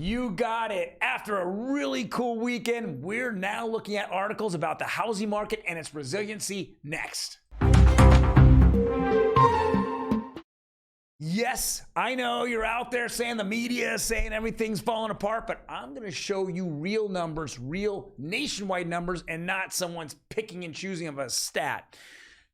You got it. After a really cool weekend, we're now looking at articles about the housing market and its resiliency next. Yes, I know you're out there saying the media is saying everything's falling apart, but I'm going to show you real numbers, real nationwide numbers, and not someone's picking and choosing of a stat.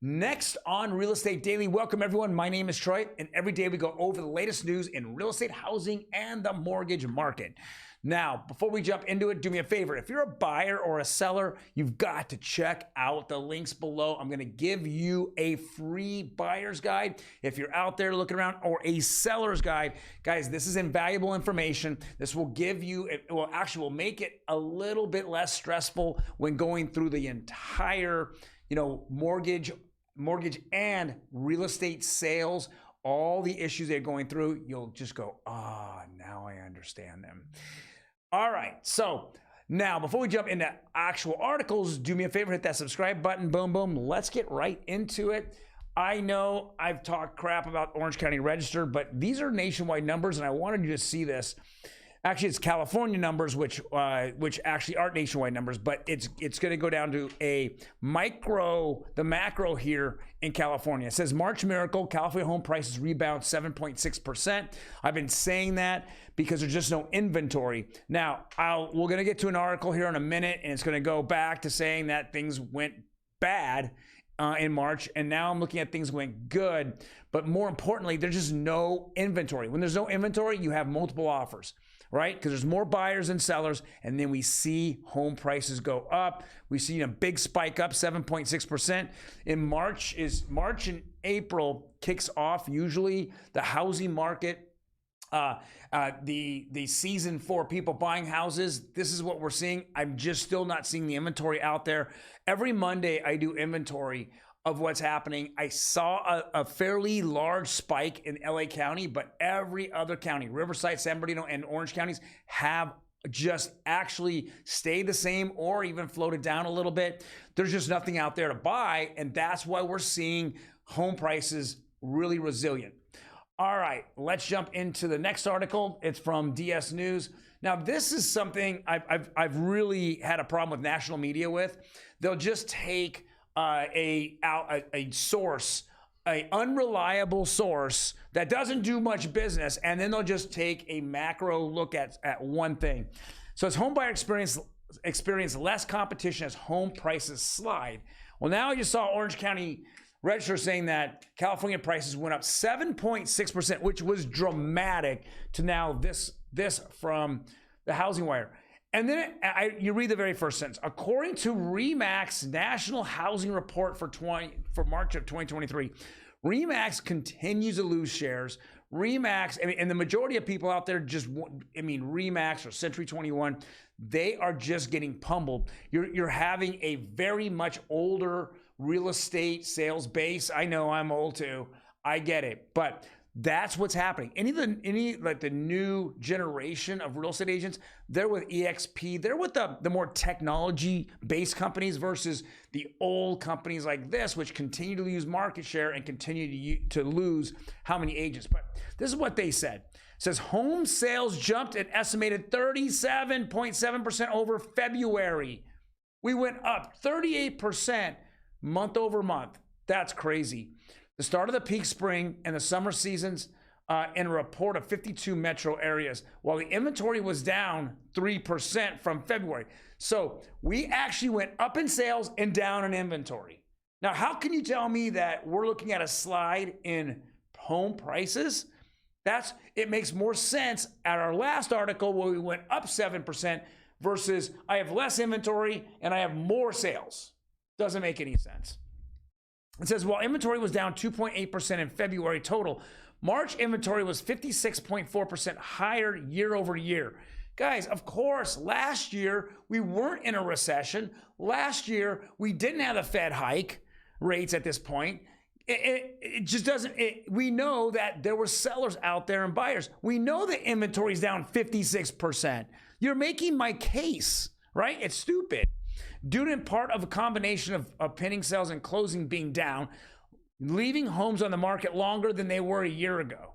Next on Real Estate Daily, welcome everyone. My name is Troy, and every day we go over the latest news in real estate, housing, and the mortgage market. Now, before we jump into it, do me a favor. If you're a buyer or a seller, you've got to check out the links below. I'm going to give you a free buyer's guide if you're out there looking around, or a seller's guide. Guys, this is invaluable information. This will give you, it will actually make it a little bit less stressful when going through the entire, mortgage and real estate sales, all the issues they're going through. You'll just go, now I understand them. All right, so now before we jump into actual articles, do me a favor, hit that subscribe button, boom, boom. Let's get right into it. I know I've talked crap about Orange County Register, but these are nationwide numbers, and I wanted you to see this. Actually, it's California numbers, which actually aren't nationwide numbers, but it's going to go down to the macro here in California. It says March miracle, California home prices rebound 7.6%. I've been saying that because there's just no inventory. Now, we're going to get to an article here in a minute, and it's going to go back to saying that things went bad in March, and now I'm looking at things went good. But more importantly, there's just no inventory. When there's no inventory, you have multiple offers, right? Because there's more buyers than sellers, and then we see home prices go up. We see a big spike up, 7.6%. In March and April kicks off usually the housing market. The season for people buying houses. This is what we're seeing. I'm just still not seeing the inventory out there. Every Monday I do inventory of what's happening. I saw a fairly large spike in LA County, but every other county, Riverside, San Bernardino, and Orange counties have just actually stayed the same or even floated down a little bit. There's just nothing out there to buy, and that's why we're seeing home prices really resilient. All right, let's jump into the next article. It's from DS News. Now, this is something I've really had a problem with national media with. They'll just take a source, an unreliable source that doesn't do much business, and then they'll just take a macro look at one thing. So as homebuyer experience less competition as home prices slide. Well, now I just saw Orange County Register saying that California prices went up 7.6%, which was dramatic, to now this from the Housing Wire. And then you read the very first sentence. According to RE/MAX National Housing Report for March of 2023, RE/MAX continues to lose shares. RE/MAX, and the majority of people out there RE/MAX or Century 21, they are just getting pummeled. You're having a very much older real estate sales base. I know I'm old too. I get it, but that's what's happening. Any like the new generation of real estate agents, they're with EXP. They're with the more technology-based companies versus the old companies like this, which continue to lose market share and continue to lose how many agents. But this is what they said. It says home sales jumped an estimated 37.7% over February. We went up 38% month over month. That's crazy. The start of the peak spring and the summer seasons in a report of 52 metro areas, while the inventory was down 3% from February. So we actually went up in sales and down in inventory. Now, how can you tell me that we're looking at a slide in home prices? It makes more sense at our last article where we went up 7% versus I have less inventory and I have more sales. Doesn't make any sense. It says, while inventory was down 2.8% in February total, March inventory was 56.4% higher year over year. Guys, of course, last year we weren't in a recession. Last year we didn't have the Fed hike rates at this point. It just doesn't, we know that there were sellers out there and buyers. We know the inventory is down 56%. You're making my case, right? It's stupid. Due to in part of a combination of pending sales and closing being down, leaving homes on the market longer than they were a year ago.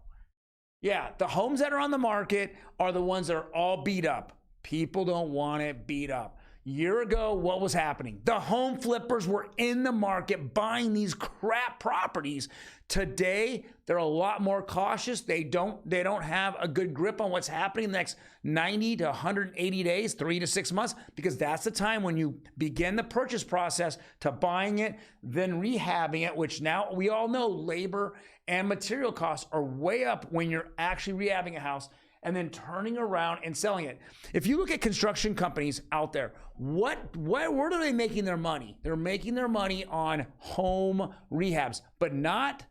Yeah, the homes that are on the market are the ones that are all beat up. People don't want it beat up. Year ago, what was happening? The home flippers were in the market buying these crap properties. Today, they're a lot more cautious. They don't have a good grip on what's happening in the next 90 to 180 days, 3 to 6 months, because that's the time when you begin the purchase process to buying it, then rehabbing it, which now we all know labor and material costs are way up when you're actually rehabbing a house, and then turning around and selling it. If you look at construction companies out there, where are they making their money? They're making their money on home rehabs, but not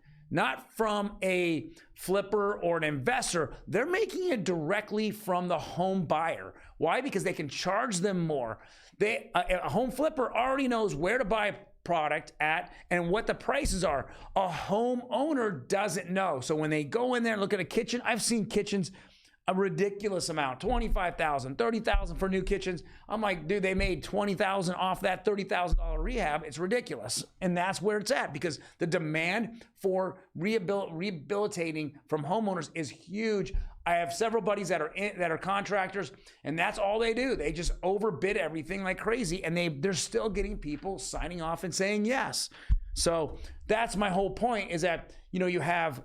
from a flipper or an investor. They're making it directly from the home buyer. Why? Because they can charge them more. A home flipper already knows where to buy product at and what the prices are. A homeowner doesn't know. So when they go in there and look at a kitchen, I've seen kitchens a ridiculous amount, $25,000, $30,000 for new kitchens. I'm like, dude, they made $20,000 off that $30,000 rehab. It's ridiculous. And that's where it's at, because the demand for rehabilitating from homeowners is huge. I have several buddies that are contractors, and that's all they do. They just overbid everything like crazy, and they're still getting people signing off and saying yes. So that's my whole point, is that you have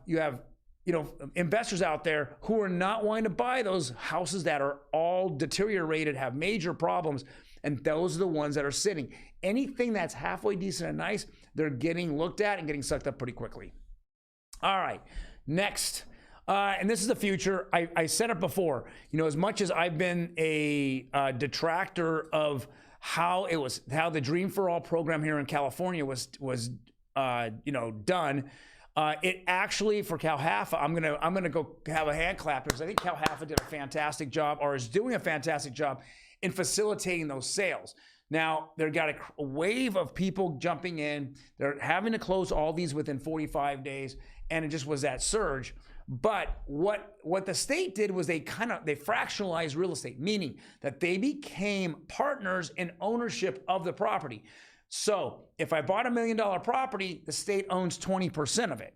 investors out there who are not wanting to buy those houses that are all deteriorated, have major problems, and those are the ones that are sitting. Anything that's halfway decent and nice, they're getting looked at and getting sucked up pretty quickly. The right, next. And this is the future. I said it before, as much as I've been a detractor of how the Dream for All program here in California was done. It actually, for Calhafa, I'm gonna go have a hand clap, because I think Calhafa did a fantastic job, or is doing a fantastic job in facilitating those sales. Now, they've got a wave of people jumping in. They're having to close all these within 45 days, and it just was that surge. But what the state did was they fractionalized real estate, meaning that they became partners in ownership of the property. So if I bought $1 million property, the state owns 20% of it.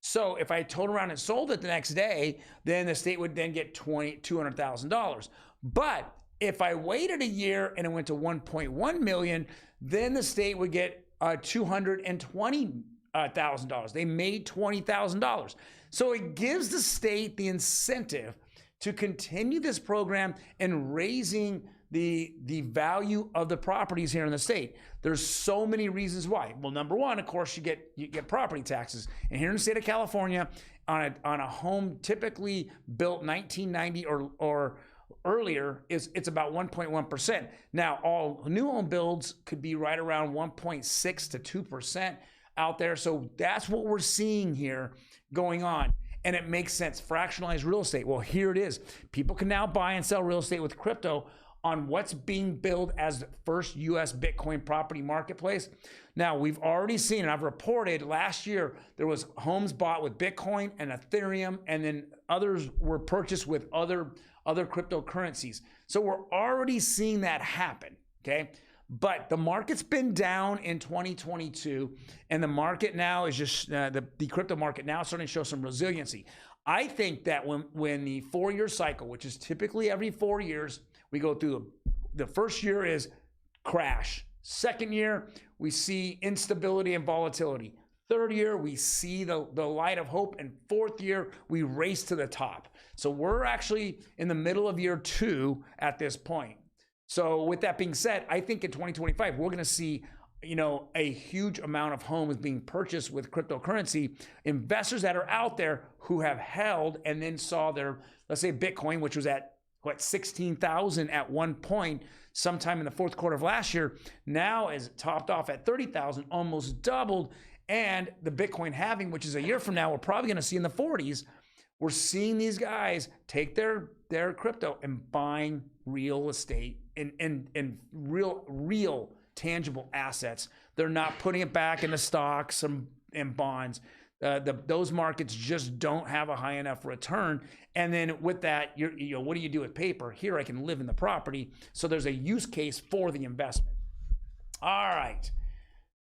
So if I turned around and sold it the next day, then the state would then get $200,000. But if I waited a year and it went to 1.1 million, then the state would get $220,000. They made $20,000. So it gives the state the incentive to continue this program and raising the value of the properties here in the state. There's so many reasons why. Well, number one, of course, you get property taxes. And here in the state of California, on a home typically built 1990 or earlier, it's about 1.1%. Now, all new home builds could be right around 1.6 to 2% out there. So that's what we're seeing here going on. And it makes sense. Fractionalized real estate. Well, here it is. People can now buy and sell real estate with crypto on what's being billed as the first U.S. Bitcoin property marketplace. Now, we've already seen, and I've reported last year, there was homes bought with Bitcoin and Ethereum, and then others were purchased with other cryptocurrencies. So we're already seeing that happen, okay? But the market's been down in 2022, and the market now is just, the crypto market now is starting to show some resiliency. I think that when the 4-year cycle, which is typically every 4 years, we go through the first year is crash. Second year, we see instability and volatility. Third year, we see the light of hope. And fourth year, we race to the top. So we're actually in the middle of year 2 at this point. So with that being said, I think in 2025, we're going to see a huge amount of homes being purchased with cryptocurrency. Investors that are out there who have held and then saw their, let's say Bitcoin, which was at 16,000 at one point, sometime in the fourth quarter of last year, now is topped off at 30,000, almost doubled. And the Bitcoin halving, which is a year from now, we're probably going to see in the 40s. We're seeing these guys take their crypto and buying real estate and real tangible assets. They're not putting it back into stocks and bonds. Those markets just don't have a high enough return. And then with that, what do you do with paper? Here, I can live in the property. So there's a use case for the investment. All right.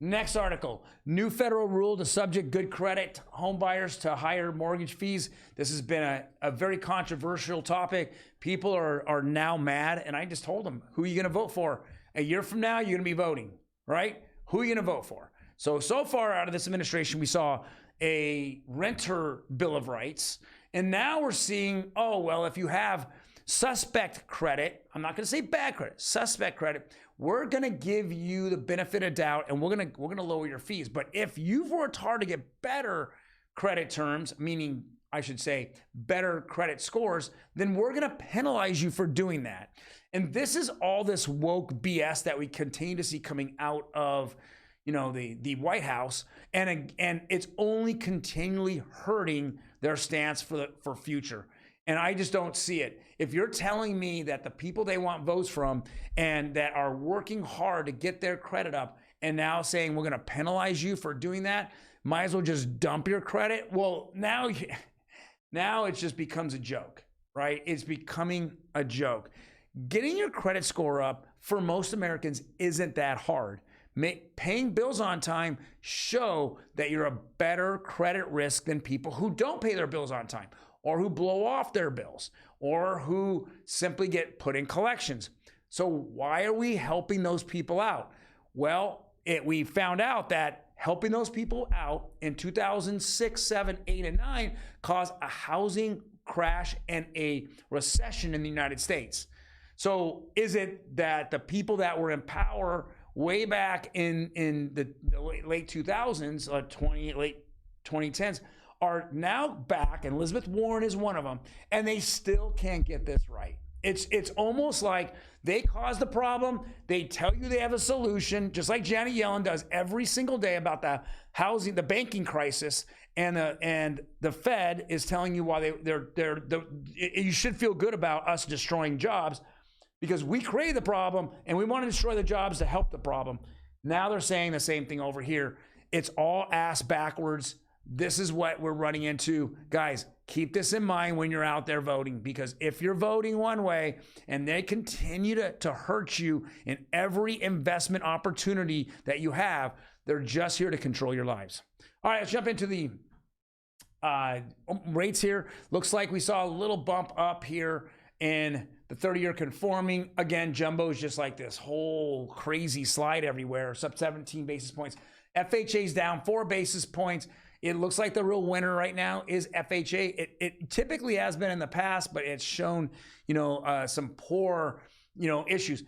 Next article, new federal rule to subject good credit home buyers to higher mortgage fees. This has been a very controversial topic. People are now mad, and I just told them, who are you going to vote for? A year from now, you're going to be voting, right? Who are you going to vote for? So far out of this administration, we saw a renter bill of rights, and now we're seeing, oh, well, if you have suspect credit, I'm not going to say bad credit, suspect credit, we're going to give you the benefit of doubt, and we're going to lower your fees. But if you've worked hard to get better credit terms, meaning I should say better credit scores, then we're going to penalize you for doing that. And this is all this woke BS that we continue to see coming out of, you know, the White House, and it's only continually hurting their stance for future. And I just don't see it. If you're telling me that the people they want votes from and that are working hard to get their credit up and now saying we're going to penalize you for doing that, might as well just dump your credit. Well, now it just becomes a joke, right? It's becoming a joke. Getting your credit score up for most Americans isn't that hard. Paying bills on time show that you're a better credit risk than people who don't pay their bills on time, or who blow off their bills, or who simply get put in collections. So why are we helping those people out? Well, we found out that helping those people out in 2006, 7, 8, and 9 caused a housing crash and a recession in the United States. So is it that the people that were in power way back in the late 2000s, late 2010s, are now back, and Elizabeth Warren is one of them, and they still can't get this right? It's almost like they caused the problem. They tell you they have a solution, just like Janet Yellen does every single day about the housing, the banking crisis, and the Fed is telling you why you should feel good about us destroying jobs because we created the problem and we want to destroy the jobs to help the problem. Now they're saying the same thing over here. It's all ass backwards. This is what we're running into. Guys, keep this in mind when you're out there voting, because if you're voting one way and they continue to hurt you in every investment opportunity that you have, they're just here to control your lives. All right, let's jump into the rates here. Looks like we saw a little bump up here in the 30-year conforming. Again, jumbo is just like this whole crazy slide everywhere. It's up 17 basis points. FHA's down 4 basis points. It looks like the real winner right now is FHA. It typically has been in the past, but it's shown, some poor, issues.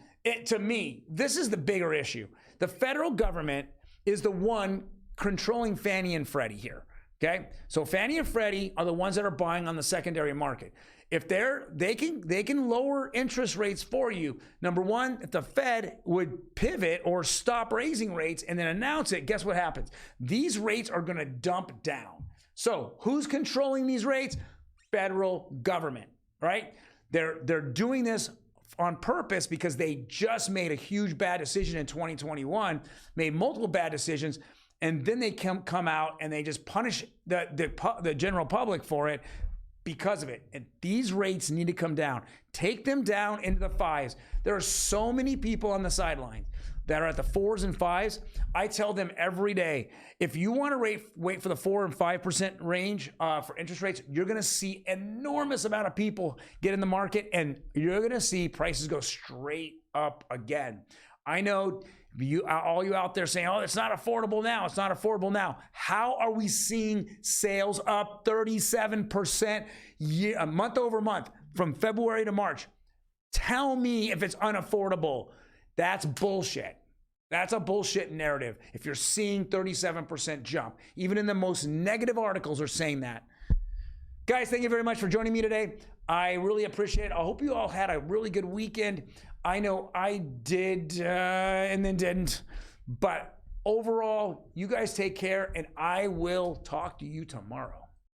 To me, this is the bigger issue. The federal government is the one controlling Fannie and Freddie here. Okay, so Fannie and Freddie are the ones that are buying on the secondary market. If they can lower interest rates for you. Number one, if the Fed would pivot or stop raising rates and then announce it, guess what happens? These rates are going to dump down. So who's controlling these rates? Federal government, right? They're doing this on purpose because they just made a huge bad decision in 2021, made multiple bad decisions. And then they come out and they just punish the general public for it because of it. And these rates need to come down. Take them down into the 5s. There are so many people on the sidelines that are at the 4s and 5s. I tell them every day, if you want to wait for the 4 and 5% range for interest rates, you're going to see enormous amount of people get in the market, and you're going to see prices go straight up again. I know all you out there saying, oh, it's not affordable now. It's not affordable now. How are we seeing sales up 37% month over month from February to March? Tell me if it's unaffordable. That's bullshit. That's a bullshit narrative. If you're seeing 37% jump, even in the most negative articles are saying that. Guys, thank you very much for joining me today. I really appreciate it. I hope you all had a really good weekend. I know I did and then didn't. But overall, you guys take care, and I will talk to you tomorrow.